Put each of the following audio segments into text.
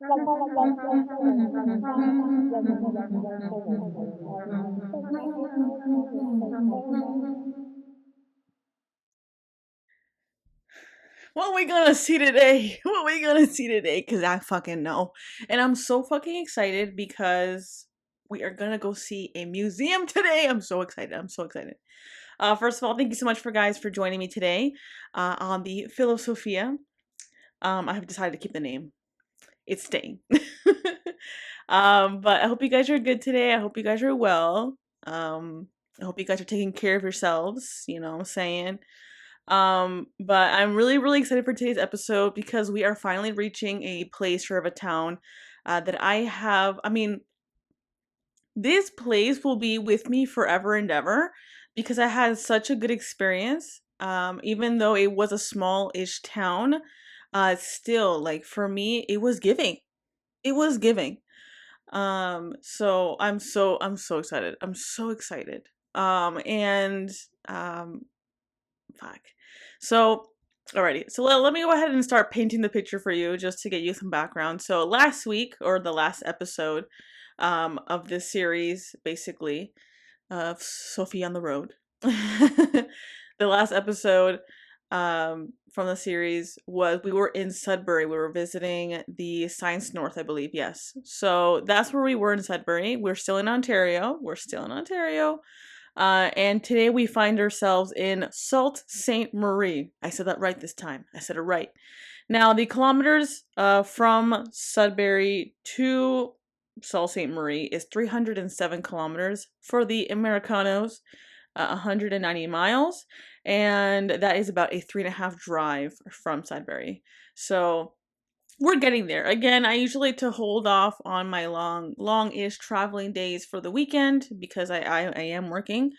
What are we gonna see today? What are we gonna see today? Because I fucking know. And I'm so fucking excited because we are gonna go see a museum today. I'm so excited. I'm so excited. First of all, thank you so much for guys for joining me today on the Philosophia. I have decided to keep the name. It's staying. But I hope you guys are good today. I hope you guys are well. I hope you guys are taking care of yourselves. You know what I'm saying? But I'm really, really excited for today's episode because we are finally reaching a place or of a town that I have. I mean, this place will be with me forever and ever because I had such a good experience. Even though it was a small-ish town, still, like for me, it was giving. It was giving. So I'm so excited. I'm so excited. And fuck. So, alrighty. So let me go ahead and start painting the picture for you just to get you some background. So last week, or the last episode of this series, basically, of Sophie on the Road. The last episode from the series was we were in Sudbury. We were visiting the Science North, I believe. Yes. So that's where we were in Sudbury. We're still in Ontario. We're still in Ontario. And today we find ourselves in Sault Ste. Marie. I said that right this time. I said it right. Now, the kilometers from Sudbury to Sault Ste. Marie is 307 kilometers. For the Americanos, 190 miles. And that is about a 3.5 drive from Sudbury. So we're getting there. Again, I usually like to hold off on my long-ish traveling days for the weekend because I am working.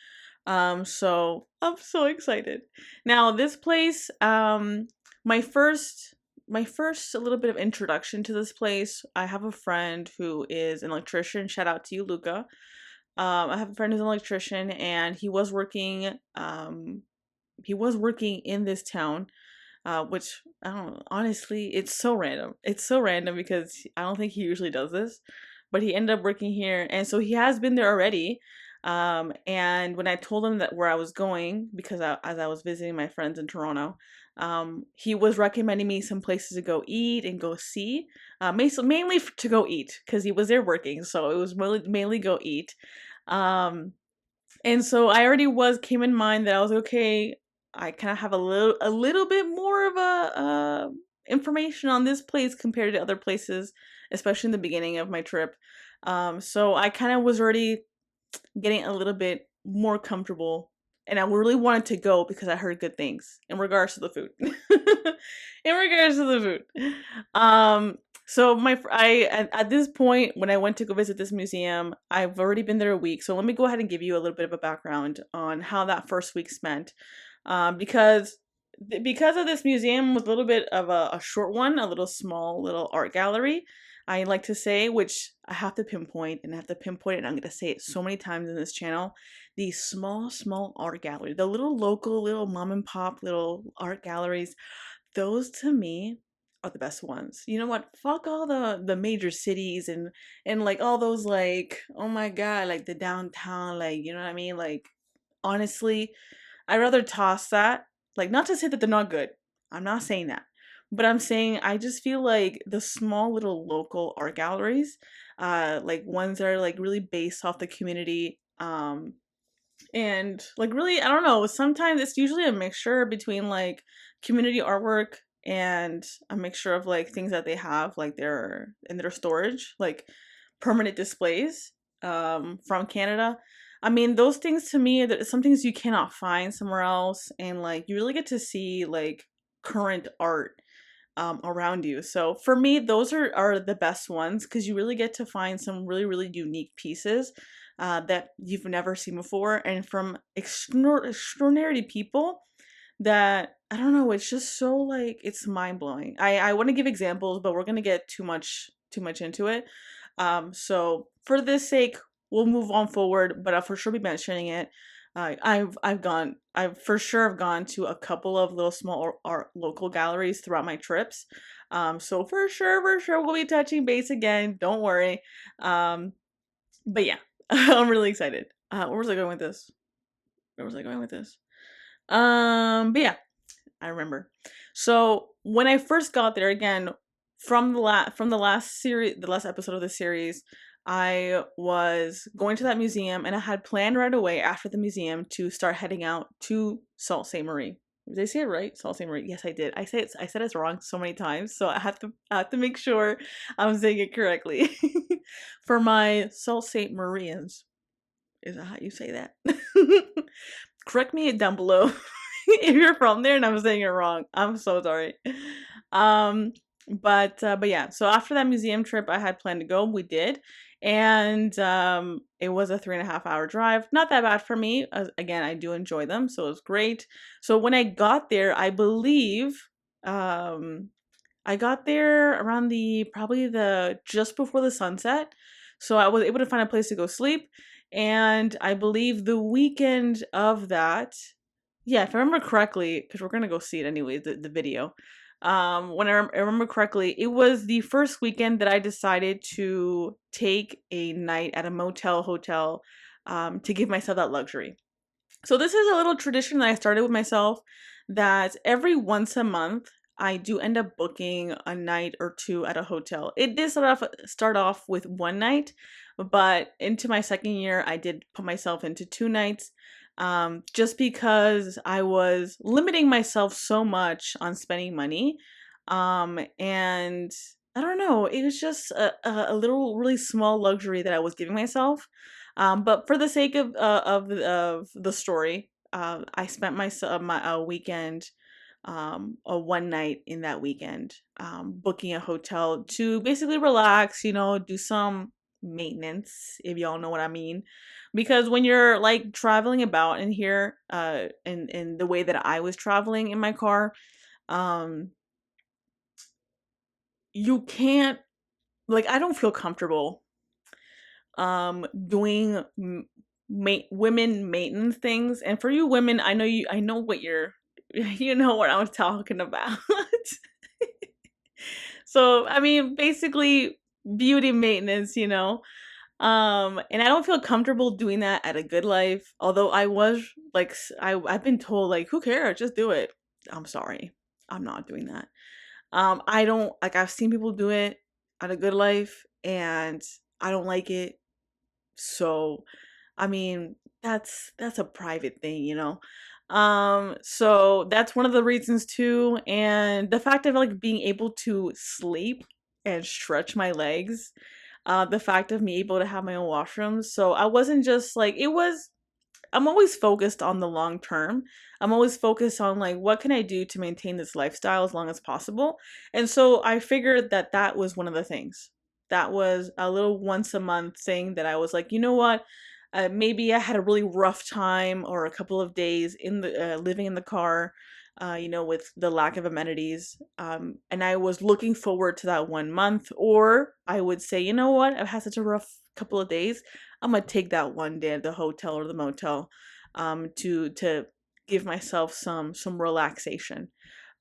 So I'm so excited. Now this place, my first a little bit of introduction to this place. I have a friend who is an electrician. Shout out to you, Luca. I have a friend who's an electrician, and he was working in this town, which I don't know, honestly, it's so random. It's so random because I don't think he usually does this, but he ended up working here, and so he has been there already. And when I told him that where I was going, because as I was visiting my friends in Toronto, he was recommending me some places to go eat and go see, mainly to go eat because he was there working, so it was mainly go eat. Um, and so I already came in mind that I was okay. I kind of have a little bit more of a information on this place compared to other places, especially in the beginning of my trip. So I kind of was already getting a little bit more comfortable, and I really wanted to go because I heard good things in regards to the food. In regards to the food. So at this point when I went to go visit this museum, I've already been there a week. So let me go ahead and give you a little bit of a background on how that first week spent. Because of this museum was a little bit of a short one, a little small little art gallery, I like to say, which I have to pinpoint, and I have to pinpoint it, and I'm going to say it so many times in this channel. These small art galleries, the little local, little mom and pop little art galleries, those to me are the best ones. You know what? Fuck all the major cities and like all those, like, oh my god, like the downtown, like, you know what I mean? Like, honestly, I'd rather toss that. Like, not to say that they're not good. I'm not saying that. But I'm saying I just feel like the small little local art galleries, like ones that are like really based off the community, and like really, I don't know, sometimes it's usually a mixture between like community artwork and a mixture of like things that they have like their in their storage, like permanent displays from Canada. I mean, those things to me, some things you cannot find somewhere else, and like you really get to see like current art around you. So for me, those are the best ones because you really get to find some really, really unique pieces that you've never seen before, and from extraordinary people that, I don't know, it's just so like, it's mind blowing. I want to give examples, but we're gonna get too much into it. So for this sake, we'll move on forward, but I'll for sure be mentioning it. I've for sure have gone to a couple of little small art local galleries throughout my trips. So for sure we'll be touching base again. Don't worry. Um, but yeah, I'm really excited. Where was I going with this? Where was I going with this? But yeah, I remember. So when I first got there, again, from the last series, the last episode of the series, I was going to that museum, and I had planned right away after the museum to start heading out to Sault Ste. Marie. Did I say it right? Sault Ste. Marie. Yes, I did. I said it's wrong so many times, so I have to make sure I'm saying it correctly. For my Sault Ste. Marians, is that how you say that? Correct me down below if you're from there and I'm saying it wrong. I'm so sorry. Um, but yeah. So after that museum trip, I had planned to go. We did, and it was a 3.5 hour drive. Not that bad for me. Again, I do enjoy them, so it was great. So when I got there, I believe um I got there around the probably the just before the sunset. So I was able to find a place to go sleep. And I believe the weekend of that, yeah, if I remember correctly, because we're gonna go see it anyway, the video. When I remember correctly, it was the first weekend that I decided to take a night at a motel hotel, to give myself that luxury. So this is a little tradition that I started with myself, that every once a month I do end up booking a night or two at a hotel. It did start off with one night, but into my second year I did put myself into 2 nights, just because I was limiting myself so much on spending money. And I don't know, it was just a little really small luxury that I was giving myself. But for the sake of the story, I spent my weekend, a one night in that weekend, booking a hotel to basically relax, do some maintenance, if y'all know what I mean. Because when you're like traveling about in here, in the way that I was traveling in my car, um, you can't, like, I don't feel comfortable doing women maintenance things. And for you women, I know what you're you know what I'm talking about. So I mean, basically beauty maintenance, and I don't feel comfortable doing that at a Good Life, although I was like I've been told, like, who cares, just do it. I'm sorry, I'm not doing that. I don't like, I've seen people do it at a Good Life, and I don't like it. So, I mean, that's a private thing, So that's one of the reasons too, and the fact of like being able to sleep and stretch my legs, the fact of me able to have my own washrooms. So I wasn't just like, it was, I'm always focused on the long term. I'm always focused on like, what can I do to maintain this lifestyle as long as possible? And so I figured that that was one of the things. That was a little once a month thing that I was like, you know what? Maybe I had a really rough time or a couple of days in the living in the car, with the lack of amenities. And I was looking forward to that 1 month. Or I would say, you know what? I've had such a rough couple of days. I'm gonna take that one day at the hotel or the motel, to give myself some relaxation.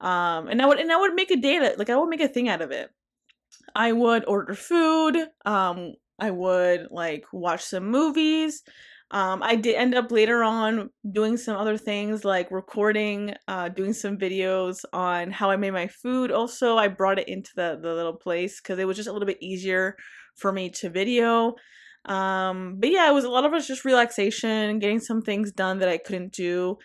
And I would make a day that, like, I would make a thing out of it. I would order food. I would like watch some movies. I did end up later on doing some other things like recording, doing some videos on how I made my food. Also, I brought it into the little place because it was just a little bit easier for me to video. But yeah, it was a lot of us just relaxation, getting some things done that I couldn't do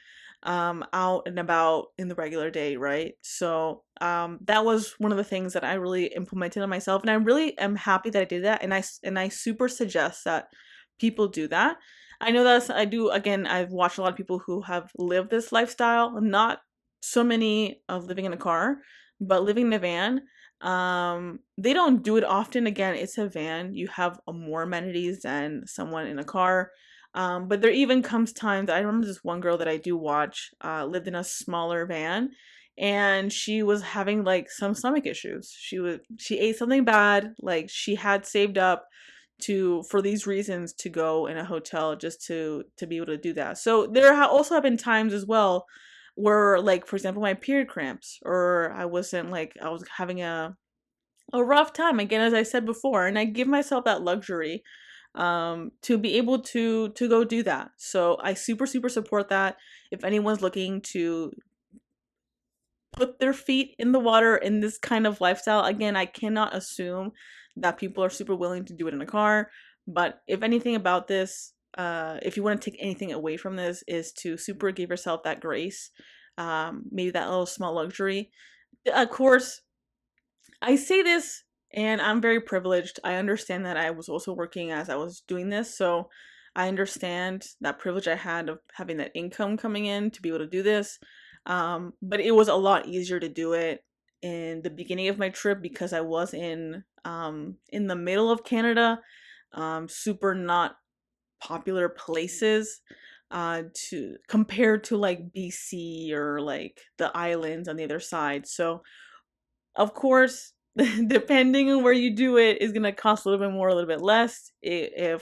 out and about in the regular day, right? So that was one of the things that I really implemented on myself, and I really am happy that I did that, and I super suggest that people do that. I know that I do. Again, I've watched a lot of people who have lived this lifestyle, not so many of living in a car, but living in a van. They don't do it often. Again, it's a van, you have more amenities than someone in a car. But there even comes times, I remember this one girl that I do watch, lived in a smaller van, and she was having like some stomach issues. She ate something bad, like she had saved up for these reasons to go in a hotel just to be able to do that. So there also have been times as well where, like, for example, my period cramps, or I wasn't like, I was having a rough time again, as I said before, and I give myself that luxury to be able to go do that. So I super support that. If anyone's looking to put their feet in the water in this kind of lifestyle, again, I cannot assume that people are super willing to do it in a car, but if anything about this, if you want to take anything away from this, is to super give yourself that grace, maybe that little small luxury. Of course, I say this, and I'm very privileged. I understand that I was also working as I was doing this, so I understand that privilege I had of having that income coming in to be able to do this. But it was a lot easier to do it in the beginning of my trip because I was in the middle of Canada, super not popular places, to compared to like BC or like the islands on the other side. So of course, depending on where you do it, is gonna cost a little bit more, a little bit less.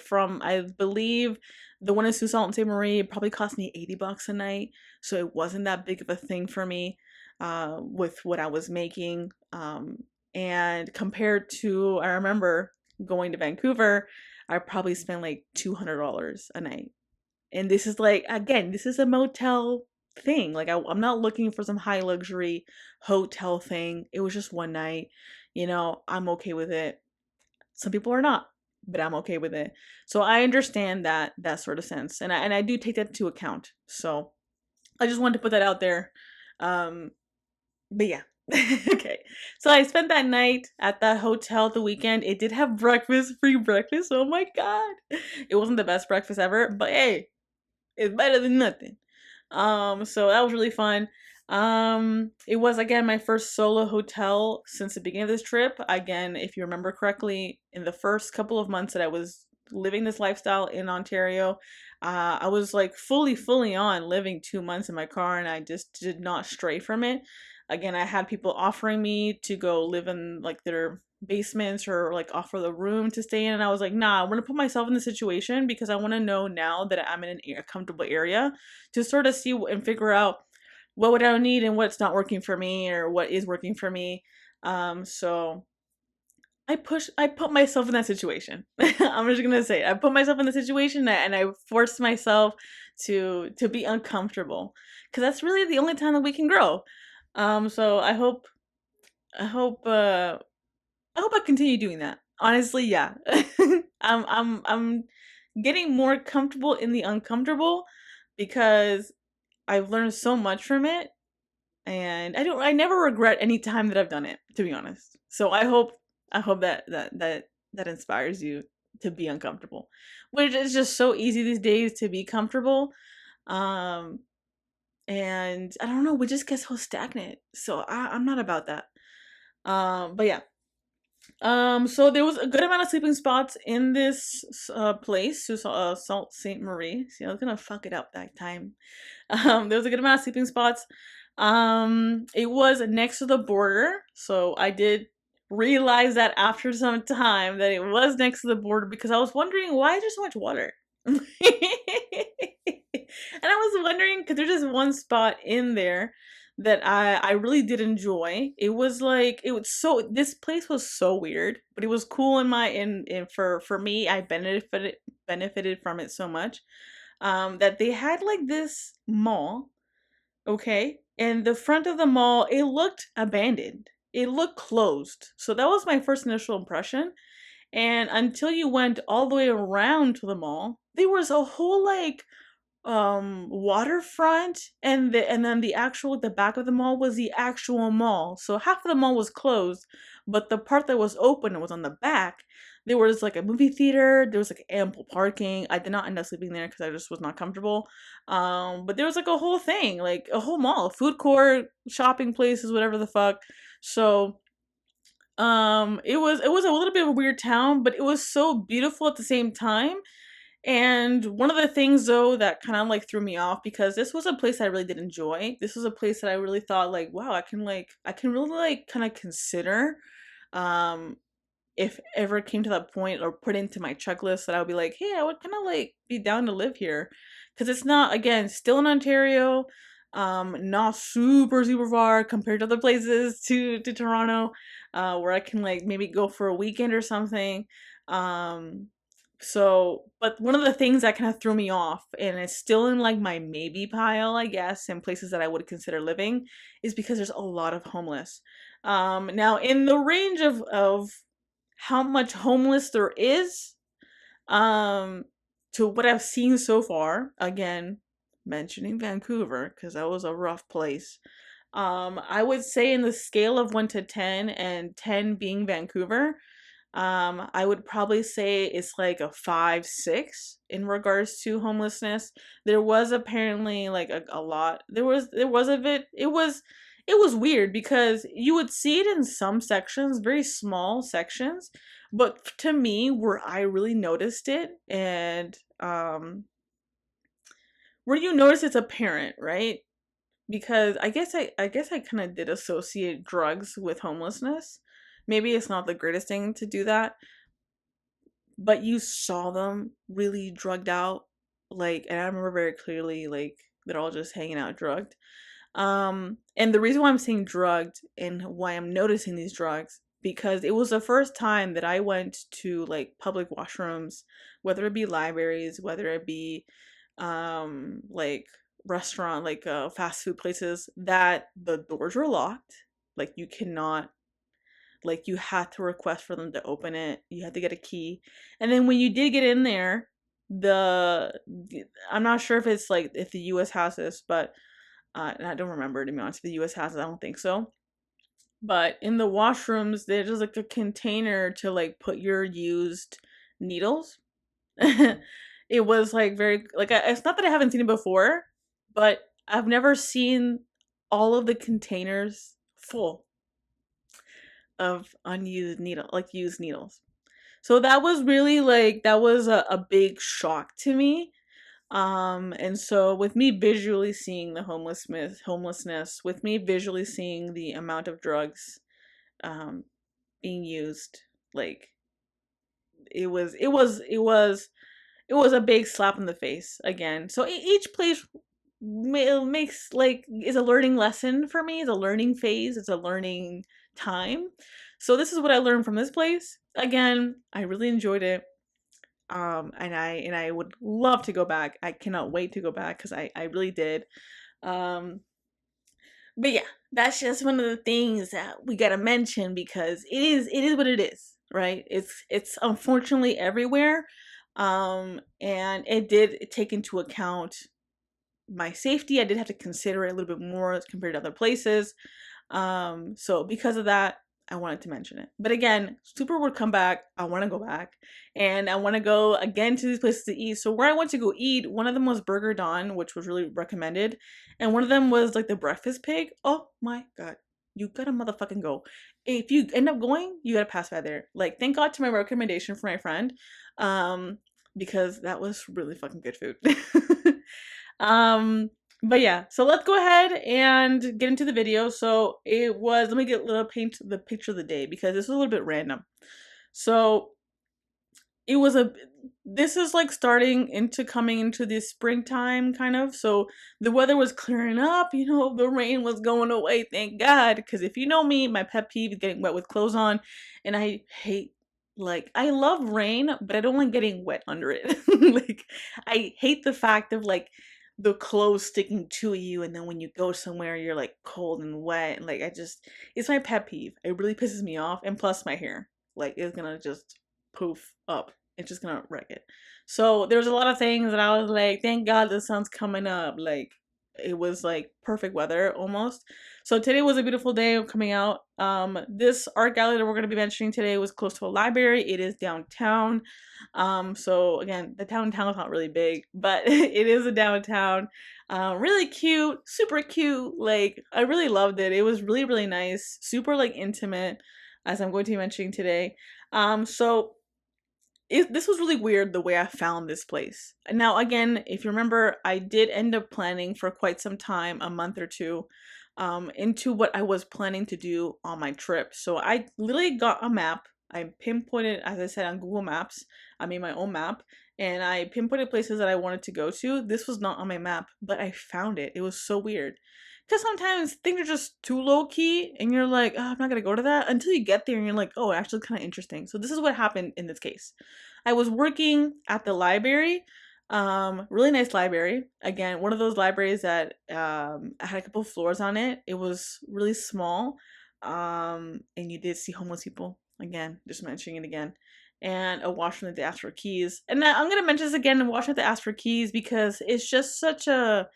From, I believe, the one in Sault Ste. Marie, it probably cost me $80 a night, so it wasn't that big of a thing for me, with what I was making. And compared to, I remember going to Vancouver, I probably spent like $200 a night. And this is like, again, this is a motel thing. Like, I'm not looking for some high luxury hotel thing. It was just one night. I'm okay with it. Some people are not, but I'm okay with it. So I understand that sort of sense, and I do take that into account. So I just wanted to put that out there. Um, but yeah. Okay. So I spent that night at that hotel the weekend. It did have breakfast, free breakfast. Oh my god. It wasn't the best breakfast ever, but hey, it's better than nothing. So that was really fun. It was, again, my first solo hotel since the beginning of this trip. Again, if you remember correctly, in the first couple of months that I was living this lifestyle in Ontario, I was like fully on living 2 months in my car, and I just did not stray from it. Again, I had people offering me to go live in like their basements or like offer the room to stay in, and I was like, nah, I'm gonna put myself in the situation because I want to know now that I'm in a comfortable area to sort of see and figure out what would I need and what's not working for me or what is working for me. So I put myself in that situation. I'm just gonna say it. I put myself in the situation, and I forced myself to be uncomfortable because that's really the only time that we can grow. So I hope I hope I continue doing that. Honestly, yeah. I'm getting more comfortable in the uncomfortable because I've learned so much from it, and I never regret any time that I've done it, to be honest. So I hope that inspires you to be uncomfortable. Which is just so easy these days to be comfortable. Um and I don't know, we just get so stagnant. So I'm not about that. But yeah, so there was a good amount of sleeping spots in this place, Sault Ste. Marie. See, I was gonna fuck it up that time. There was a good amount of sleeping spots. It was next to the border, so I did realize that after some time that it was next to the border because I was wondering why is there so much water. And I was wondering because there's just one spot in there that I really did enjoy. It was like it was so this place was so weird, but it was cool in for me. I benefited from it so much. That they had like this mall, okay? And the front of the mall, it looked abandoned. It looked closed. So that was my first initial impression. And until you went all the way around to the mall, there was a whole like waterfront, and then the back of the mall was the actual mall. So half of the mall was closed, but the part that was open was on the back. There was like a movie theater, there was like ample parking. I did not end up sleeping there because I just was not comfortable. But there was like a whole thing, like a whole mall, food court, shopping places, whatever the fuck. So it was a little bit of a weird town, but it was so beautiful at the same time. And one of the things though that kind of like threw me off, because this was a place I really did enjoy. This was a place that I really thought like, wow, I can really like kind of consider. Um if ever came to that point or put into my checklist that I would be like, hey, I would kind of like be down to live here. Because it's not, again, still in Ontario, not super far compared to other places to Toronto, where I can like maybe go for a weekend or something. Um, so, but one of the things that kind of threw me off, and it's still in like my maybe pile, I guess, in places that I would consider living, is because there's a lot of homeless. Now in the range of how much homeless there is, um, to what I've seen so far, again, mentioning Vancouver, because that was a rough place. I would say in the scale of 1 to 10, and 10 being Vancouver, I would probably say it's like a 5, 6 in regards to homelessness. There was apparently like a lot. There was a bit. It was weird because you would see it in some sections, very small sections, but to me, where I really noticed it, and where you notice it's apparent, right? Because I guess I kind of did associate drugs with homelessness. Maybe it's not the greatest thing to do that, but you saw them really drugged out, like, and I remember very clearly, like, they're all just hanging out drugged. And the reason why I'm saying drugged and why I'm noticing these drugs, because it was the first time that I went to like public washrooms, whether it be libraries, whether it be like restaurant, like fast food places, that the doors were locked. Like you cannot, like you had to request for them to open it. You had to get a key. And then when you did get in there, I'm not sure if it's like if the US has this, but and I don't remember, to be honest. If the US has it, I don't think so. But in the washrooms, there's just like a container to like put your used needles. It was like very like it's not that I haven't seen it before, but I've never seen all of the containers full of unused needle, like used needles. So that was really like that was a big shock to me. And so with me visually seeing the homelessness, with me visually seeing the amount of drugs um being used, like it was a big slap in the face again. So each place makes like is a learning lesson for me, it's a learning phase, it's a learning time. So this is what I learned from this place. Again, I really enjoyed it. And I would love to go back. I cannot wait to go back because I really did. Um, but yeah, that's just one of the things that we gotta mention because it is what it is, right? It's unfortunately everywhere. And it did take into account my safety. I did have to consider it a little bit more compared to other places. So because of that, I wanted to mention it. But again, Super would come back. I want to go back. And I want to go again to these places to eat. So where I went to go eat, one of them was Burger Dawn, which was really recommended. And one of them was like the breakfast pig. Oh my God. You gotta motherfucking go. If you end up going, you gotta pass by there. Like, thank God to my recommendation for my friend. Because that was really fucking good food. But yeah, so let's go ahead and get into the video. So it was, let me get a little paint the picture of the day because this was a little bit random. So it was this is like starting into coming into the springtime kind of. So the weather was clearing up, the rain was going away, thank God. Because if you know me, my pet peeve is getting wet with clothes on. And I hate, like, I love rain, but I don't like getting wet under it. Like, I hate the fact of like the clothes sticking to you, and then when you go somewhere you're like cold and wet, and like it's my pet peeve. It really pisses me off. And plus my hair, like, it's gonna just poof up. It's just gonna wreck it. So there's a lot of things that I was like, thank God the sun's coming up. Like, it was like perfect weather almost. So today was a beautiful day of coming out. This art gallery that we're going to be mentioning today was close to a library. It is downtown. So again, the downtown is not really big, but it is a downtown. Really cute, super cute. Like, I really loved it. It was really, really nice, super like intimate, as I'm going to be mentioning today. So this was really weird the way I found this place. Now, again, if you remember, I did end up planning for quite some time, a month or two, into what I was planning to do on my trip. So I literally got a map. I pinpointed, as I said, on Google Maps. I made my own map and I pinpointed places that I wanted to go to. This was not on my map, but I found it. It was so weird. Because sometimes things are just too low key and you're like, oh, I'm not going to go to that until you get there and you're like, oh, actually kind of interesting. So this is what happened in this case. I was working at the library, really nice library. Again, one of those libraries that had a couple of floors on it. It was really small, and you did see homeless people. Again, just mentioning it again. And a washroom that they asked for keys. And I'm gonna mention this again, a washroom that they asked for keys because it's just such an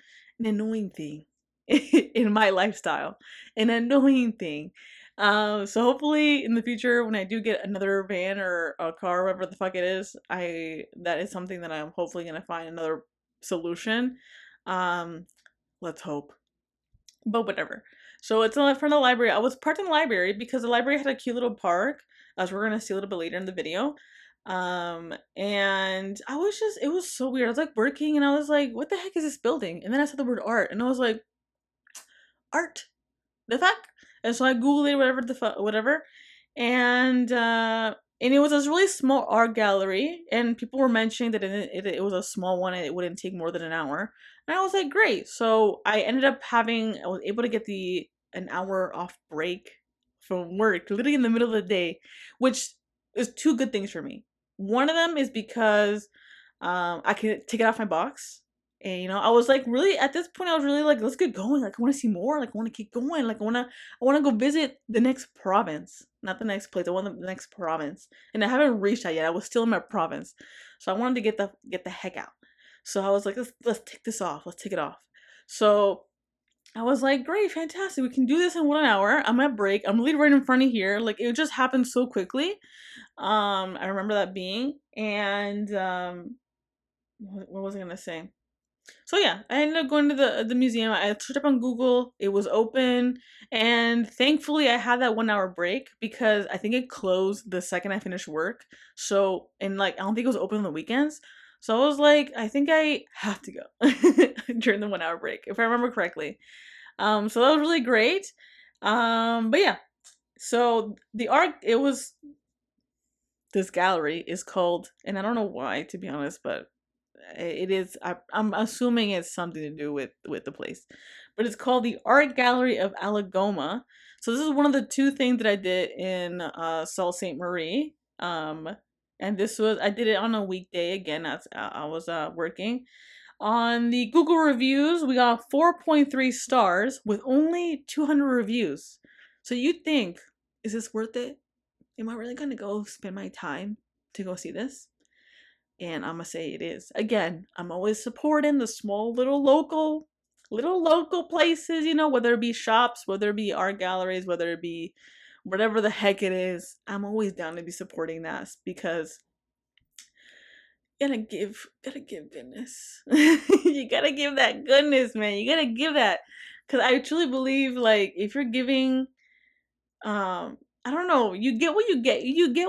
annoying thing in my lifestyle. An annoying thing. So hopefully in the future when I do get another van or a car, whatever the fuck it is, that is something that I'm hopefully gonna find another solution. Um, let's hope. But whatever. So it's in front of the library. I was parked in the library because the library had a cute little park, as we're gonna see a little bit later in the video. And I was just, it was so weird. I was like working and I was like, what the heck is this building? And then I saw the word art and I was like, art? The fuck? And so I googled it, whatever the fuck, whatever, and it was this really small art gallery, and people were mentioning that it was a small one and it wouldn't take more than an hour, and I was like, great. So I ended up I was able to get an hour off break from work, literally in the middle of the day, which is two good things for me. One of them is because I can take it off my box. And I was like really at this point I was really like, let's get going. Like I want to see more. Like I want to keep going. Like I wanna go visit the next province. Not the next place. I want the next province. And I haven't reached that yet. I was still in my province. So I wanted to get the heck out. So I was like, let's take this off. Let's take it off. So I was like, great, fantastic. We can do this in 1 hour. I'm at break. I'm literally right in front of here. Like it just happened so quickly. I remember that being. And what was I gonna say? So yeah, I ended up going to the museum. I searched up on Google. It was open, and thankfully I had that 1 hour break because I think it closed the second I finished work. So and like I don't think it was open on the weekends. So I was like, I think I have to go during the 1 hour break, if I remember correctly. So that was really great. But yeah, so the art it was this gallery is called, and I don't know why to be honest, but it is I'm assuming it's something to do with the place, but it's called the Art Gallery of Algoma. So this is one of the two things that I did in Sault Ste. Marie. And this was I did it on a weekday again as I was working. On the Google reviews we got 4.3 stars with only 200 reviews. So you'd think, is this worth it? Am I really gonna go spend my time to go see this? And I'm gonna say it is. Again, I'm always supporting the small little local places, whether it be shops, whether it be art galleries, whether it be whatever the heck it is. I'm always down to be supporting that because gotta give goodness. You gotta give that goodness, man. You gotta give that. Cause I truly believe like if you're giving I don't know, you get what you get. You get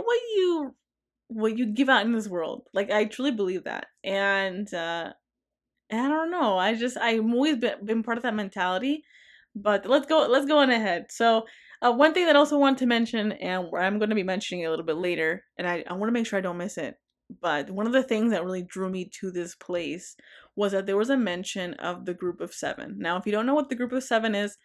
what you give out in this world. Like I truly believe that. And I don't know. I've always been part of that mentality. But let's go on ahead. So one thing that I also want to mention, and I'm going to be mentioning it a little bit later, and I want to make sure I don't miss it. But one of the things that really drew me to this place was that there was a mention of the group of seven. Now, if you don't know what the group of seven is,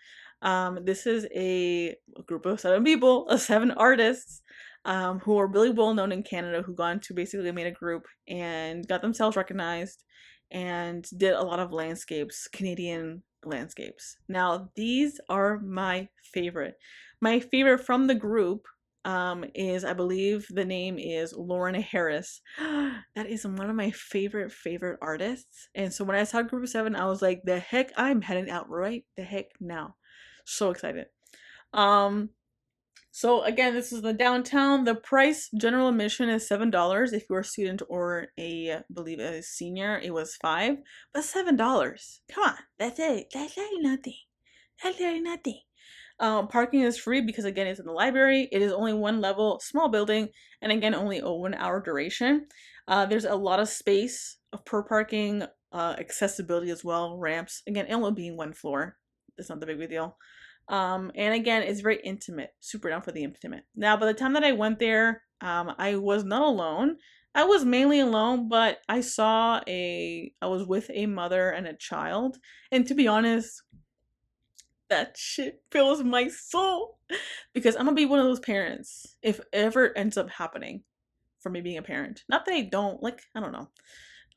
this is a group of seven people, seven artists, who are really well known in Canada, who got into basically made a group and got themselves recognized and did a lot of landscapes, Canadian landscapes. Now, these are my favorite. My favorite from the group is, I believe the name is Lauren Harris. That is one of my favorite artists. And so when I saw Group of Seven, I was like, the heck, I'm heading out right the heck now. So excited. So again, this is the downtown. The price general admission is $7 if you're a student or believe a senior. It was $5, but $7. Come on, that's it. That's like nothing. That's like nothing. Parking is free because again, it's in the library. It is only one level, small building, and again, only a 1 hour duration. There's a lot of space per parking, accessibility as well, ramps. Again, it only being one floor. It's not the big deal. And again, it's very intimate, super down for the intimate. Now, by the time that I went there, I was not alone. I was mainly alone, but I was with a mother and a child. And to be honest, that shit fills my soul because I'm gonna be one of those parents if it ever ends up happening for me being a parent. Not that I don't, like, I don't know.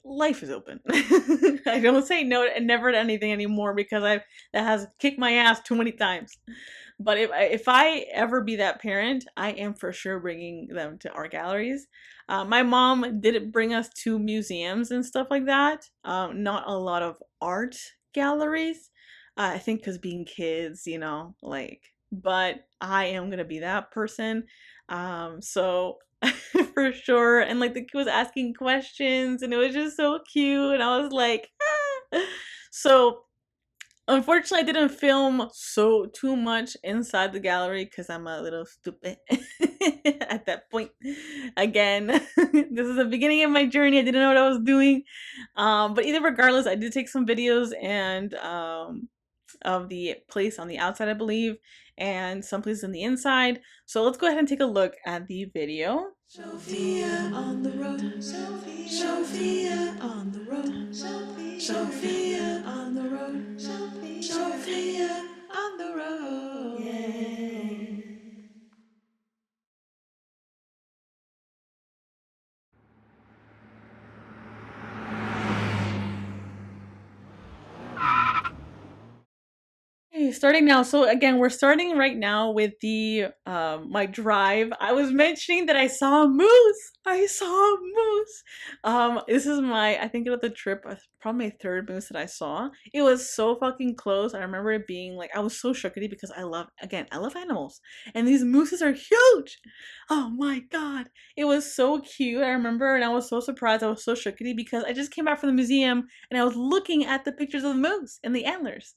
Life is open. I don't say no and never to anything anymore because that has kicked my ass too many times. But if I ever be that parent, I am for sure bringing them to art galleries. My mom did bring us to museums and stuff like that. Not a lot of art galleries. I think because being kids, like. But I am gonna be that person. So for sure. And like the kid was asking questions, and it was just so cute. And I was like, ah. So unfortunately, I didn't film so too much inside the gallery because I'm a little stupid at that point. Again, this is the beginning of my journey. I didn't know what I was doing. But either regardless, I did take some videos and of the place on the outside, I believe, and some places on the inside. So let's go ahead and take a look at the video. Sophia on the road, Sophia on the road, Sophia on the road, Sophia on the road. Yay. Okay, starting now. So again, we're starting right now with the my drive. I was mentioning that I saw a moose. I saw a moose. This is I think of the trip, probably my third moose that I saw. It was so fucking close. I remember it being like I was so shookedy because I love animals. And these mooses are huge. Oh my god. It was so cute. I remember, and I was so surprised. I was so shookedy because I just came back from the museum and I was looking at the pictures of the moose and the antlers.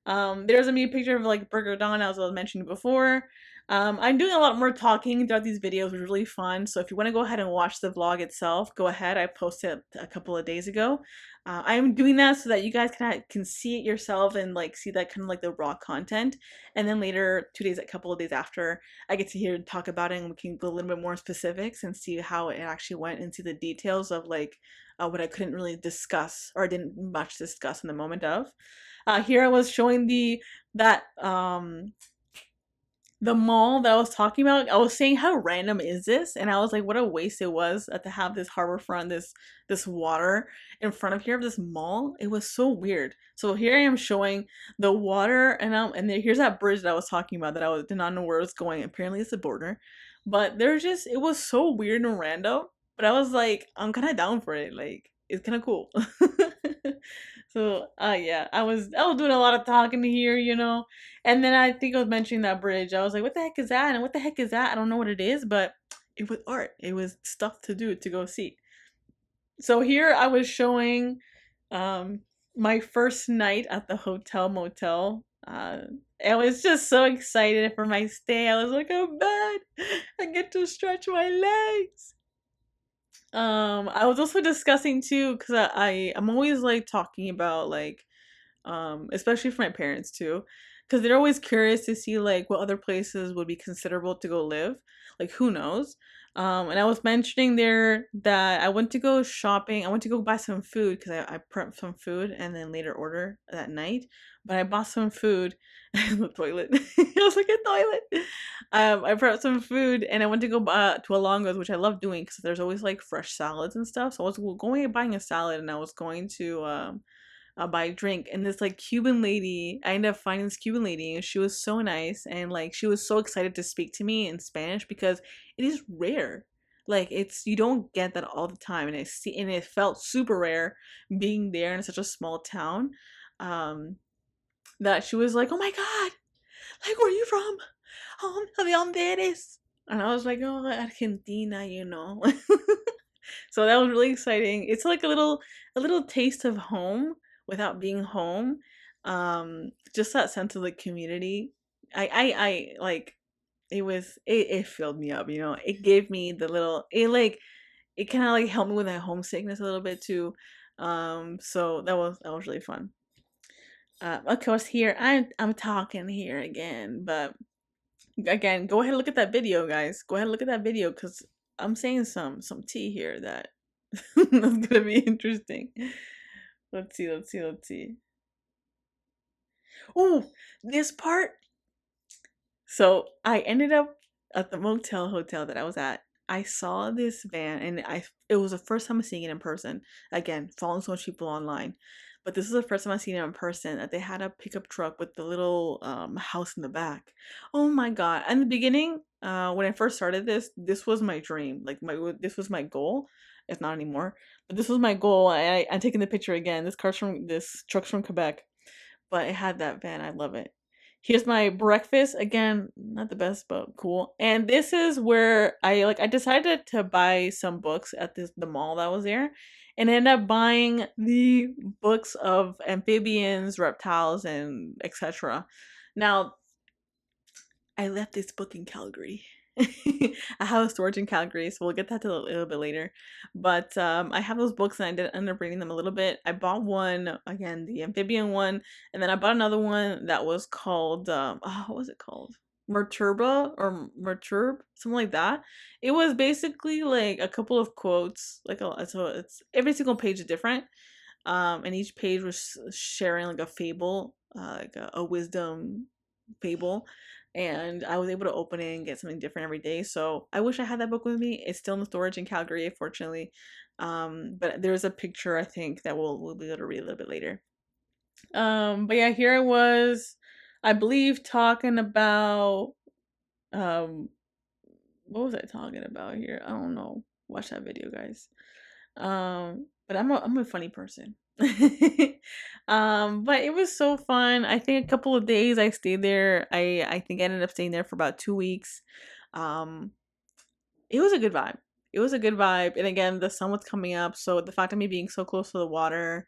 There's a new picture of like Burger Dawn, as I was mentioning before. I'm doing a lot more talking throughout these videos, which is really fun. So if you want to go ahead and watch the vlog itself, go ahead. I posted it a couple of days ago. I'm doing that so that you guys can see it yourself and like see that kind of like the raw content. And then later, a couple of days after, I get to hear and talk about it, and we can go a little bit more specifics and see how it actually went and see the details of like what I couldn't really discuss or didn't much discuss in the moment of. Here I was showing that the mall that I was talking about. I was saying how random is this, and I was like, what a waste it was to have this harbor front, this water in front of here of this mall. It was so weird. So here I am showing the water, and here's that bridge that I was talking about that did not know where it was going. Apparently it's the border, but it was so weird and random. But I was like, I'm kind of down for it. Like it's kind of cool. So yeah, I was doing a lot of talking here, and then I think I was mentioning that bridge. I was like, what the heck is that? And what the heck is that? I don't know what it is, but it was art. It was stuff to do to go see. So here I was showing my first night at the hotel motel. I was just so excited for my stay. I was like, oh man, I get to stretch my legs. I was also discussing too, because I'm always like talking about like especially for my parents too, because they're always curious to see like what other places would be considerable to go live. Like who knows? And I was mentioning there that I went to go shopping. I went to go buy some food because I prepped some food and then later order that night. But I bought some food in the toilet. I was like a toilet. I prepped some food and I went to go buy to Alongo's, which I love doing because there's always like fresh salads and stuff. So I was going and buying a salad, and I was going to buy a drink, and this like Cuban lady, I ended up finding this Cuban lady, and she was so nice, and like she was so excited to speak to me in Spanish because it is rare. Like you don't get that all the time, and it felt super rare being there in such a small town. Um, that she was like, "Oh my god, like where are you from? ¿De dónde eres?" And I was like, "Oh, Argentina." So that was really exciting. It's like a little taste of home without being home. Just that sense of like community. I like it filled me up, It gave me it kind of like helped me with that homesickness a little bit too. So that was really fun. Of course, here I'm talking here again, but again, go ahead and look at that video, guys. Go ahead and look at that video because I'm saying some tea here that that's gonna be interesting. Let's see, let's see, let's see. Oh, this part. So I ended up at the motel hotel that I was at. I saw this van, and it was the first time I'm seeing it in person. Again, following so much people online, but this is the first time I've seen it in person. That they had a pickup truck with the little house in the back. Oh my god! In the beginning, when I first started this was my dream. Like this was my goal, if not anymore. But this was my goal. I'm taking the picture again. This truck's from Quebec, but it had that van. I love it. Here's my breakfast. Again, not the best, but cool. And this is where I decided to buy some books at the mall that was there, and ended up buying the books of amphibians, reptiles, and etc. Now, I left this book in Calgary. I have a storage in Calgary, so we'll get that to a little bit later. But I have those books, and I did end up reading them a little bit. I bought one, again, the amphibian one, and then I bought another one that was called what was it called? Merturba or Merturb, something like that. It was basically like a couple of quotes, so it's every single page is different. And each page was sharing like a fable, like a wisdom fable, and I was able to open it and get something different every day. So I wish I had that book with me. It's still in the storage in Calgary, unfortunately. But there's a picture I think that we'll be able to read a little bit later. But yeah, here I was, I believe, talking about um, what was I talking about here? I don't know. Watch that video, guys. But I'm a funny person. But it was so fun. I think a couple of days I stayed there. I think I ended up staying there for about 2 weeks. Um, it was a good vibe. It was a good vibe. And again, the sun was coming up, so the fact of me being so close to the water,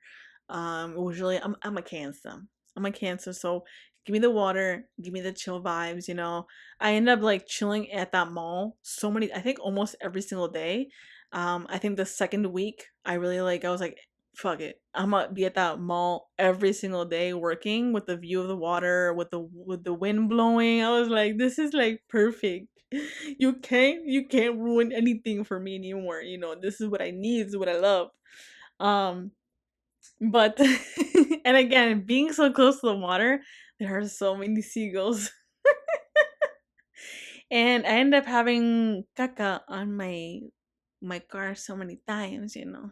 it was really I'm a Cancer. I'm a Cancer, so give me the water, give me the chill vibes, you know. I ended up like chilling at that mall so many I think almost every single day. I think the second week I was like, fuck it. I'm gonna be at that mall every single day working with the view of the water, with the wind blowing. I was like, this is like perfect. You can't ruin anything for me anymore. You know, this is what I need, this is what I love. Um but and again, being so close to the water, there are so many seagulls. And I ended up having caca on my car so many times, you know.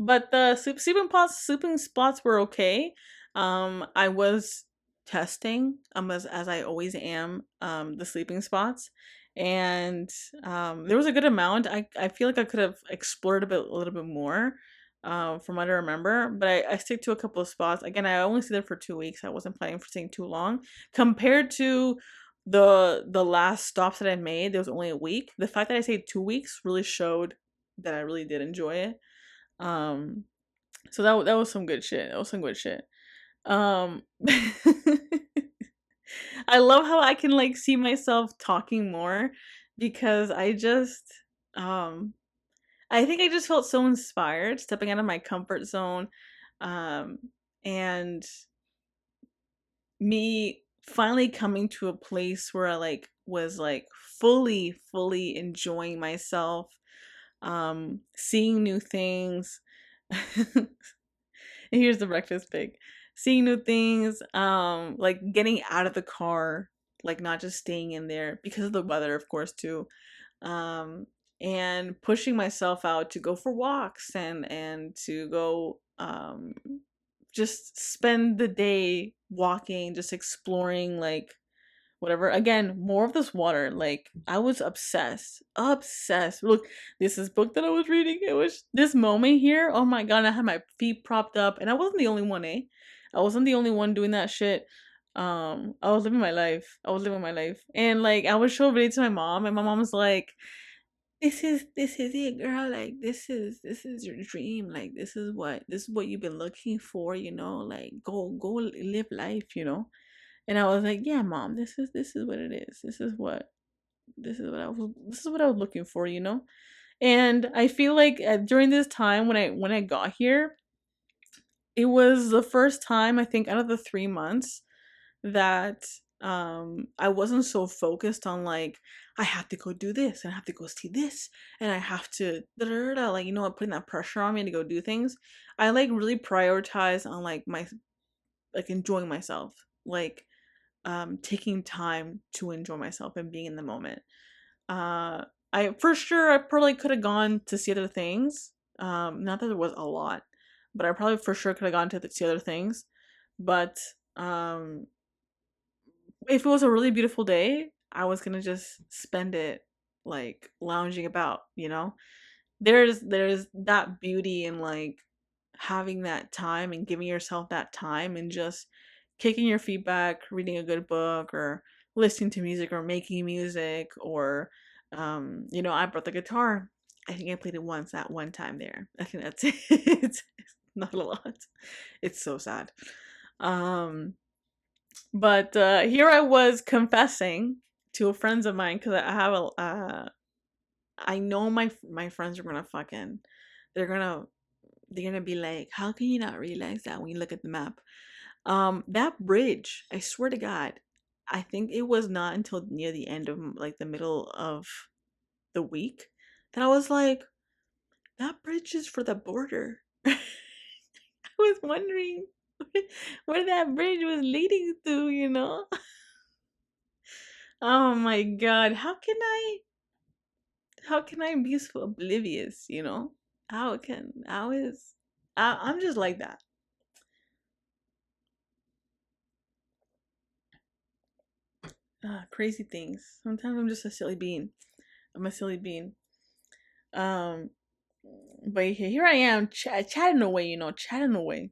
But the sleeping spots were okay. I was testing, as I always am, the sleeping spots, and there was a good amount. I feel like I could have explored a little bit more, from what I remember. But I stick to a couple of spots. Again, I only stayed there for 2 weeks. I wasn't planning for staying too long compared to the last stops that I made. There was only a week. The fact that I stayed 2 weeks really showed that I really did enjoy it. um, so that was some good shit. That was some good shit. Um, I love how I can like see myself talking more because um I think I just felt so inspired stepping out of my comfort zone, um and me finally coming to a place where I like was like fully enjoying myself, seeing new things. And here's the breakfast pig. Seeing new things, like getting out of the car, like not just staying in there because of the weather, of course, too. Um, and pushing myself out to go for walks and to go just spend the day walking, just exploring, like whatever. Again, more of this water. Like I was obsessed. Look, this is book that I was reading. It was this moment here. Oh my god, I had my feet propped up, and I wasn't the only one, eh? I wasn't the only one doing that shit. I was living my life. I was living my life, and like I would show a video to my mom, and my mom was like, "This is it, girl. Like this is your dream. Like this is what you've been looking for. You know, like go live life. You know." And I was like, "Yeah, mom, this is what it is. This is what I was looking for, you know." And I feel like during this time when I got here, it was the first time, I think, out of the 3 months that I wasn't so focused on like I have to go do this and I have to go see this and I have to like, you know what, putting that pressure on me to go do things. I like really prioritize on like my like enjoying myself, like taking time to enjoy myself and being in the moment. uh I for sure I probably could have gone to see other things, not that there was a lot, but I probably for sure could have gone to see other things. But um if it was a really beautiful day, I was gonna just spend it like lounging about, you know? There's that beauty in like having that time and giving yourself that time and just kicking your feet back, reading a good book or listening to music or making music or you know, I brought the guitar. I think I played it once at one time there. I think that's it. It's not a lot. It's so sad. Um but here I was confessing to friends of mine because I have a I know my friends are gonna fucking they're gonna they're gonna be like, how can you not realize that when you look at the map? That bridge, I swear to God, I think it was not until near the end of like the middle of the week that I was like, that bridge is for the border. I was wondering where that bridge was leading to, you know? Oh my God, how can I be so oblivious, you know? How is I'm just like that. Crazy things. Sometimes I'm just a silly bean. I'm a silly bean. Um, but here I am chatting away, you know, chatting away.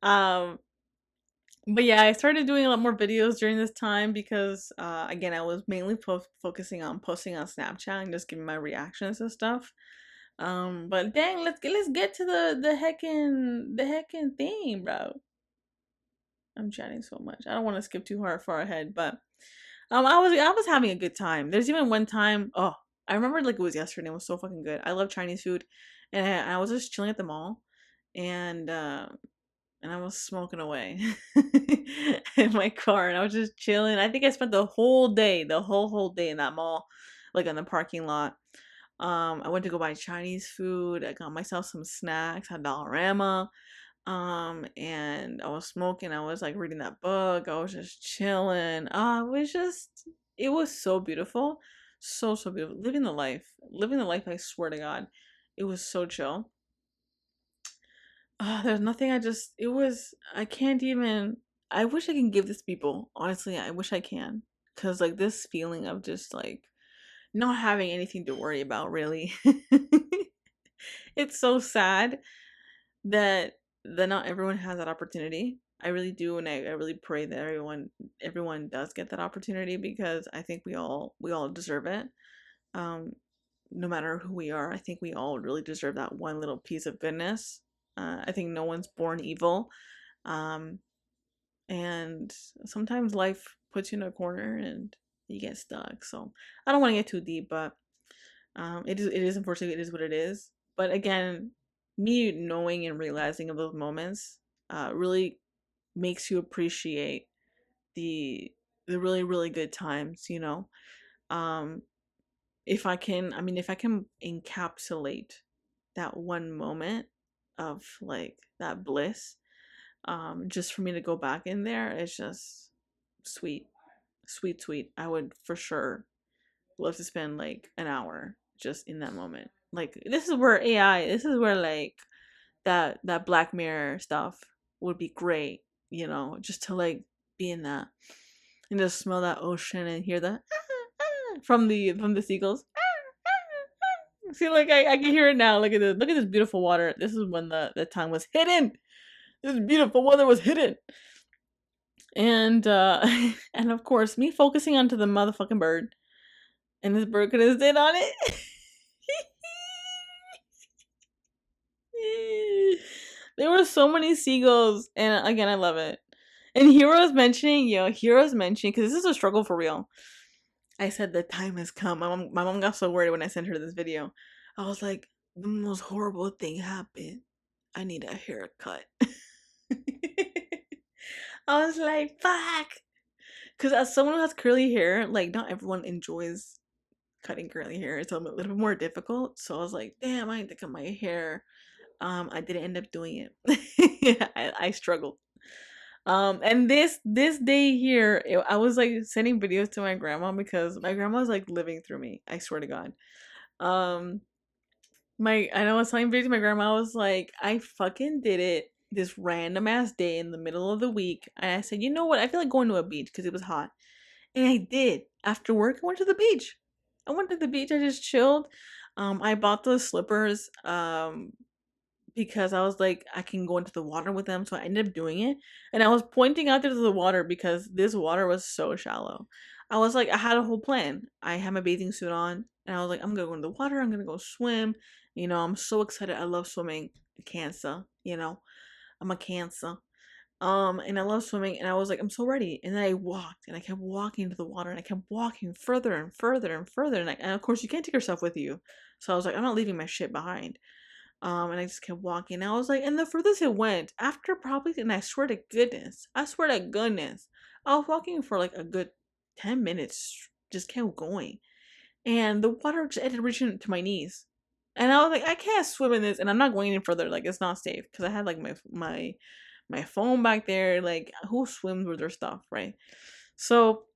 um, but yeah, I started doing a lot more videos during this time because, again, I was mainly focusing on posting on Snapchat and just giving my reactions and stuff. But dang, let's get to the heckin' theme, bro. I'm chatting so much. I don't want to skip too far ahead, but I was having a good time. There's even one time, oh, I remember like it was yesterday. It was so fucking good. I love Chinese food, and I was just chilling at the mall, and and I was smoking away in my car, and I was just chilling. I think I spent the whole day, the whole day in that mall, like in the parking lot. I went to go buy Chinese food. I got myself some snacks at Dollarama. And I was smoking. I was like reading that book. I was just chilling. It was so beautiful, so beautiful. Living the life. I swear to God, it was so chill. There's nothing. It was. I can't even. I wish I can give this to people. Honestly, I wish I can, cause like this feeling of just like not having anything to worry about. Really, it's so sad that not everyone has that opportunity. I really do, and I really pray that everyone does get that opportunity because I think we all deserve it. Um, no matter who we are, I think we all really deserve that one little piece of goodness. I think no one's born evil, um, and sometimes life puts you in a corner and you get stuck. So I don't want to get too deep, but it is unfortunately it is what it is. But again, me knowing and realizing of those moments really makes you appreciate the really really good times, you know. um if I can encapsulate that one moment of like that bliss, just for me to go back in there, it's just sweet, sweet, sweet. I would for sure love to spend like an hour just in that moment. Like this is where like that Black Mirror stuff would be great, you know, just to like be in that and just smell that ocean and hear the from the seagulls. See, like I can hear it now. Look at this beautiful water. This is when the time was hidden. This beautiful water was hidden. And and of course me focusing onto the motherfucking bird. And this bird could have sit on it. There were so many seagulls, and again, I love it. And Hero's mentioning, because this is a struggle for real. I said the time has come. My mom got so worried when I sent her this video. I was like, the most horrible thing happened. I need a haircut. I was like, fuck. Because as someone who has curly hair, like, not everyone enjoys cutting curly hair. It's a little bit more difficult. So I was like, damn, I need to cut my hair. I didn't end up doing it. I struggled. And this day here, I was like sending videos to my grandma because my grandma was like living through me. I swear to God. Um, I know I was telling videos to my grandma. I was like, I fucking did it this random ass day in the middle of the week, and I said, you know what? I feel like going to a beach because it was hot, and I did. After work, I went to the beach. I went to the beach. I just chilled. I bought those slippers. Because I was like, I can go into the water with them. So I ended up doing it. And I was pointing out there to the water because this water was so shallow. I was like, I had a whole plan. I had my bathing suit on and I was like, I'm gonna go in the water, I'm gonna go swim. You know, I'm so excited. I love swimming. Cancer, you know. I'm a cancer. And I love swimming and I was like, I'm so ready. And then I walked and I kept walking into the water and I kept walking further and further and further. And of course you can't take yourself with you. So I was like, I'm not leaving my shit behind. And I just kept walking. And I was like, and the furthest it went, after probably, and I swear to goodness, I was walking for like a good 10 minutes, just kept going. And the water just ended reaching to my knees. And I was like, I can't swim in this, and I'm not going any further. Like, it's not safe because I had like my phone back there. Like, who swims with their stuff, right? So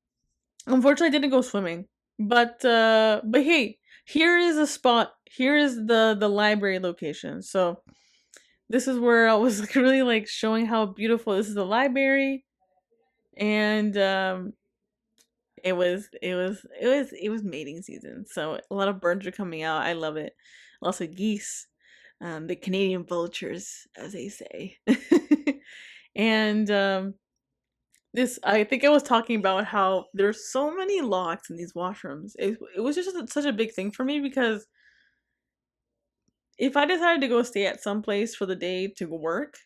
unfortunately, I didn't go swimming. But hey, here is a spot. Here is the library location. So this is where I was like really like showing how beautiful this is, the library, and it was mating season. So a lot of birds are coming out. I love it. Lots of geese, the Canadian vultures, as they say, and this I think I was talking about how there's so many locks in these washrooms. It was just such a big thing for me because if I decided to go stay at some place for the day to work,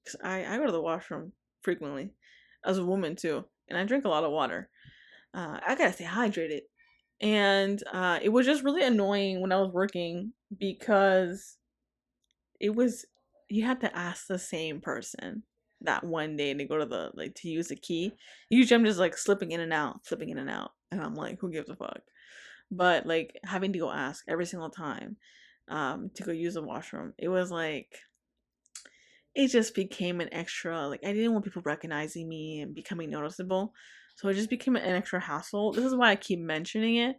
because I go to the washroom frequently as a woman too, and I drink a lot of water. I gotta stay hydrated, and it was just really annoying when I was working because it was you had to ask the same person that one day to go to the like to use the key. Usually I'm just like slipping in and out, slipping in and out, and I'm like, who gives a fuck? But like having to go ask every single time to go use the washroom, it was like it just became an extra like I didn't want people recognizing me and becoming noticeable. So it just became an extra hassle. This is why I keep mentioning it.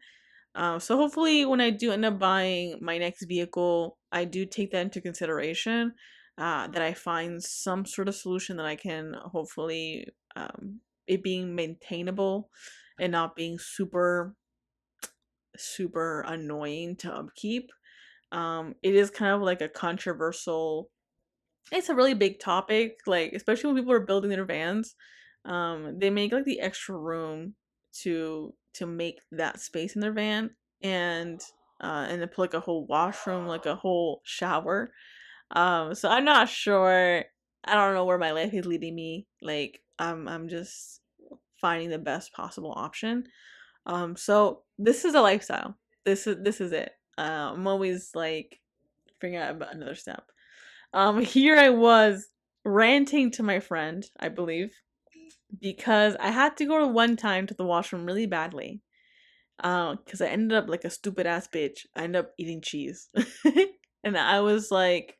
So hopefully, when I do end up buying my next vehicle, I do take that into consideration. That I find some sort of solution that I can hopefully it being maintainable and not being super super annoying to upkeep. It is kind of like a controversial. It's a really big topic, like especially when people are building their vans. They make like the extra room to make that space in their van, and they put like a whole washroom, like a whole shower. So I'm not sure. I don't know where my life is leading me. Like I'm just finding the best possible option. So this is a lifestyle. This is it. I'm always like figuring out about another step. Here I was ranting to my friend, I believe, because I had to go to one time to the washroom really badly. Because I ended up like a stupid ass bitch. I ended up eating cheese. And I was like,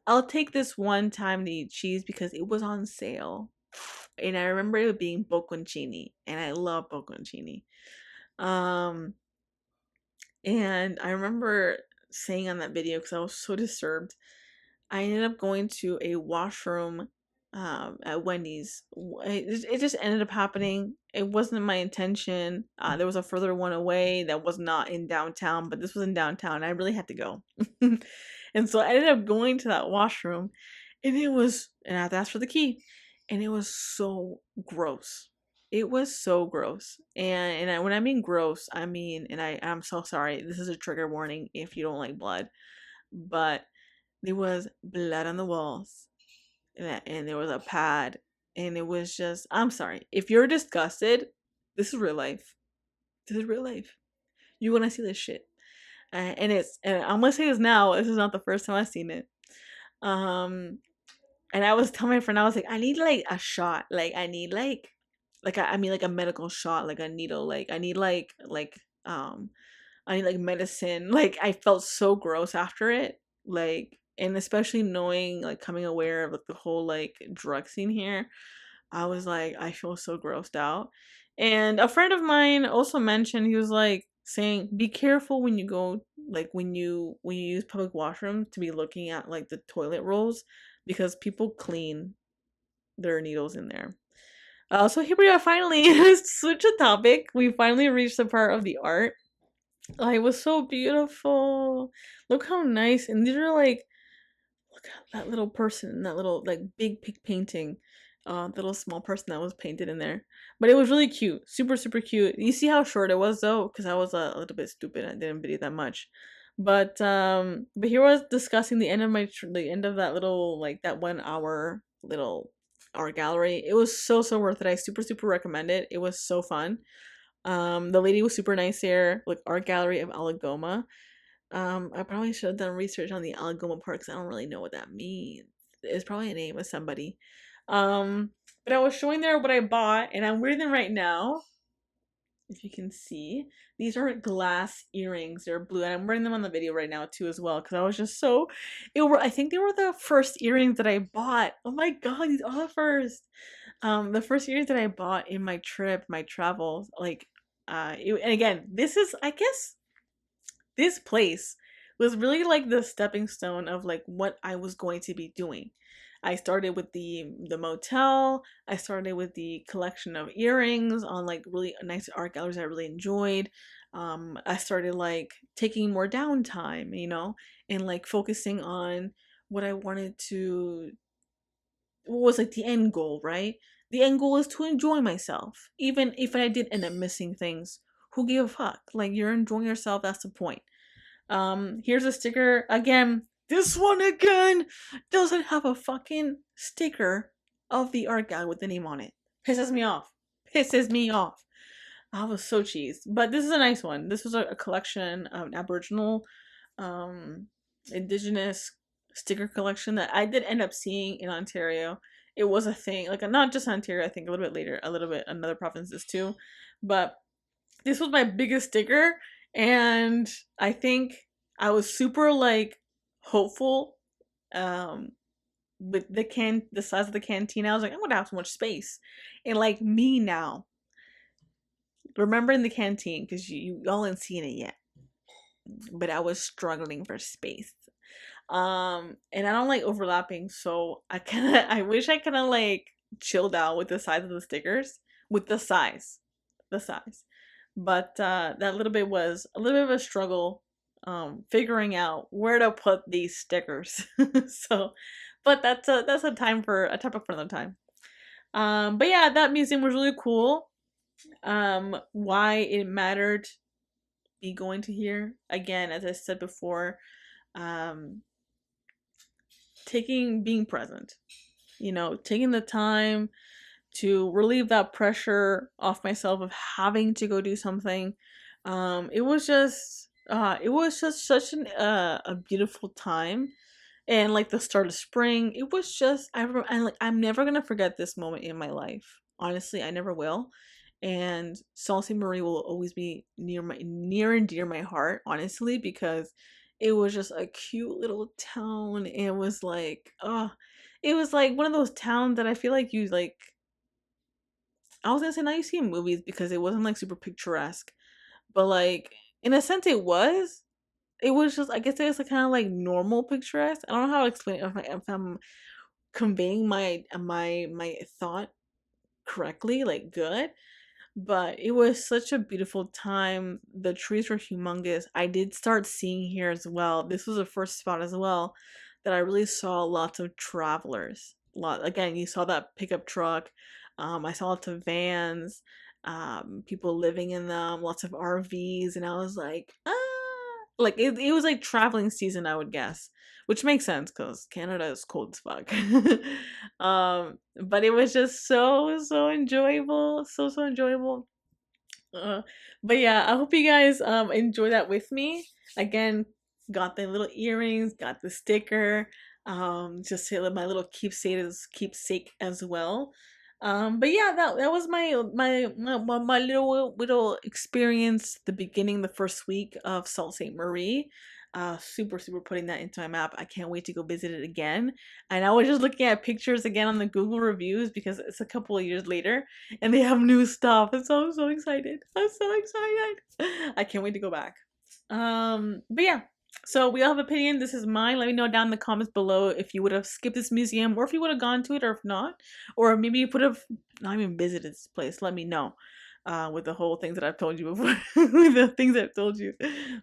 I'll take this one time to eat cheese because it was on sale. And I remember it being bocconcini. And I love bocconcini. Um, and I remember saying on that video because I was so disturbed. I ended up going to a washroom at Wendy's. It just ended up happening. It wasn't my intention. There was a further one away that was not in downtown, but this was in downtown. I really had to go. And so I ended up going to that washroom, and I had to ask for the key, and it was so gross. It was so gross. When I mean gross, I mean, I'm so sorry. This is a trigger warning if you don't like blood, but there was blood on the walls, and there was a pad, and it was just, I'm sorry. If you're disgusted, this is real life. This is real life. You want to see this shit. and I'm gonna say this now. This is not the first time I've seen it. Um, and I was telling my friend, I was like, I need like a shot. Like I need I mean like a medical shot, like a needle. Like I need um I need like medicine. Like I felt so gross after it. Like and especially knowing like coming aware of like the whole like drug scene here, I was like, I feel so grossed out. And a friend of mine also mentioned, he was like saying, be careful when you go, like when you use public washrooms, to be looking at like the toilet rolls, because people clean their needles in there. So here we are finally. Switch the topic. We finally reached the part of the art. Oh, it was so beautiful. Look how nice. And these are like, look at that little person, that little like big pig painting, little small person that was painted in there. But it was really cute, super super cute. You see how short it was though, because I was a little bit stupid. I didn't video that much. But here I was discussing the end of the end of that little like that 1 hour little art gallery. It was so so worth it. I super super recommend it. It was so fun. The lady was super nice here. Like art gallery of Algoma. I probably should have done research on the Algoma part because I don't really know what that means. It's probably a name of somebody. Um, but I was showing there what I bought, and I'm wearing them right now. If you can see, these are glass earrings. They're blue, and I'm wearing them on the video right now too as well because I was just so. It were I think they were the first earrings that I bought. Oh my god, these are the first. The first earrings that I bought in my trip, my travels, like, and again, this is I guess this place was really like the stepping stone of like what I was going to be doing. I started with the motel. I started with the collection of earrings on like really nice art galleries I really enjoyed. I started like taking more downtime, and like focusing on what I wanted to what was like the end goal, right? The end goal is to enjoy myself. Even if I did end up missing things, who gave a fuck? Like you're enjoying yourself, that's the point. Here's a sticker again. This one again doesn't have a fucking sticker of the art guy with the name on it. Pisses me off. Pisses me off. I was so cheesed. But this is a nice one. This was a collection of Aboriginal, um, Indigenous sticker collection that I did end up seeing in Ontario. It was a thing, like not just Ontario. I think a little bit later, a little bit another provinces too. But this was my biggest sticker, and I think I was super like hopeful um with the size of the canteen. I was like, I'm gonna have so much space. And like me now, remembering the canteen, because you all ain't seen it yet, but I was struggling for space. And I don't like overlapping, so I wish I kinda like chilled out with the size of the stickers, with the size. But that little bit was a little bit of a struggle, figuring out where to put these stickers. So, but that's a time for a topic for another time. But yeah, that museum was really cool. Why it mattered me going to here, again, as I said before, um, being present, taking the time to relieve that pressure off myself of having to go do something. It was just such a beautiful time, and like the start of spring. It was just I'm never gonna forget this moment in my life. Honestly, I never will. And Sault Ste. Marie will always be near and dear my heart, honestly, because it was just a cute little town. It was like one of those towns that I feel like you like. I was gonna say now you see in movies because it wasn't like super picturesque, but like in a sense it was. It was just I guess it was like kind of like normal picturesque. I don't know how to explain it if I'm conveying my thought correctly, like good. But it was such a beautiful time. The trees were humongous. I did start seeing here as well. This was the first spot as well that I really saw lots of travelers. Again, you saw that pickup truck. I saw lots of vans, people living in them, lots of RVs, and I was like it was like traveling season, I would guess, which makes sense because Canada is cold as fuck. But it was just so so enjoyable, so so enjoyable. Uh, but yeah, I hope you guys enjoy that with me. Again, got the little earrings, got the sticker, just to my little keepsake as well. But yeah, that was my little experience. The beginning, the first week of Sault Ste. Marie. Super putting that into my map. I can't wait to go visit it again. And I was just looking at pictures again on the Google reviews because it's a couple of years later and they have new stuff. And so I'm so excited. I'm so excited. I can't wait to go back. But yeah. So we all have opinion. This is mine. Let me know down in the comments below if you would have skipped this museum or if you would have gone to it or if not. Or maybe you would have not even visited this place. Let me know. With the whole things that I've told you before. With the things I've told you.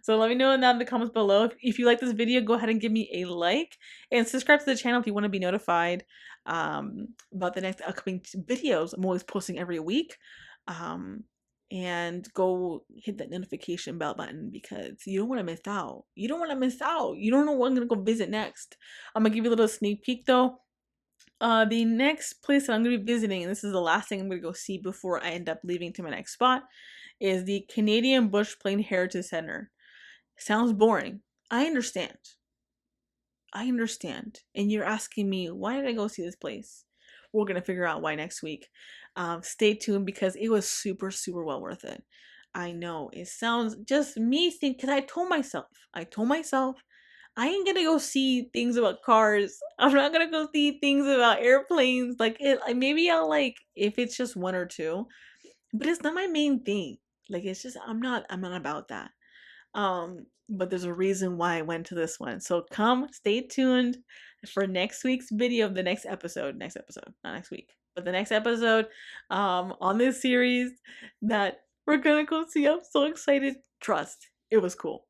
So let me know down in the comments below. If you like this video, go ahead and give me a like. And subscribe to the channel if you want to be notified about the next upcoming videos. I'm always posting every week. And go hit that notification bell button because you don't want to miss out. You don't want to miss out. You don't know what I'm going to go visit next. I'm going to give you a little sneak peek though. The next place that I'm going to be visiting, and this is the last thing I'm going to go see before I end up leaving to my next spot, is the Canadian Bush Plain Heritage Center. Sounds boring. I understand. I understand. And you're asking me, why did I go see this place? We're going to figure out why next week. Stay tuned because it was super well worth it. I know it sounds just me think because I told myself, I ain't gonna go see things about cars. I'm not gonna go see things about airplanes. Like it, like maybe I'll like if it's just one or two, but it's not my main thing. Like it's just I'm not about that. But there's a reason why I went to this one. So stay tuned for next week's video of the next episode, not next week, but the next episode, on this series that we're gonna go see. I'm so excited. Trust, it was cool.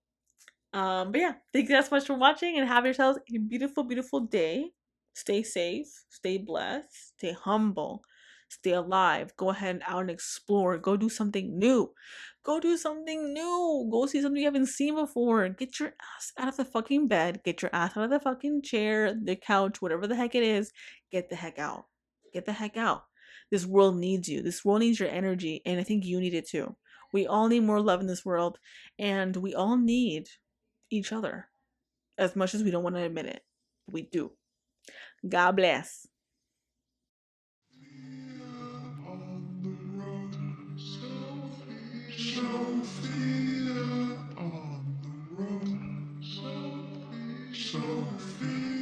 But yeah, thank you guys so much for watching and have yourselves a beautiful day. Stay safe, stay blessed, stay humble, stay alive. Go ahead and out and explore. Go do something new. Go do something new. Go see something you haven't seen before. Get your ass out of the fucking bed. Get your ass out of the fucking chair, the couch, whatever the heck it is. Get the heck out. Get the heck out. This world needs you. This world needs your energy, and I think you need it too. We all need more love in this world, and we all need each other as much as we don't want to admit it. We do. God bless. Sophia on the road. Sophia.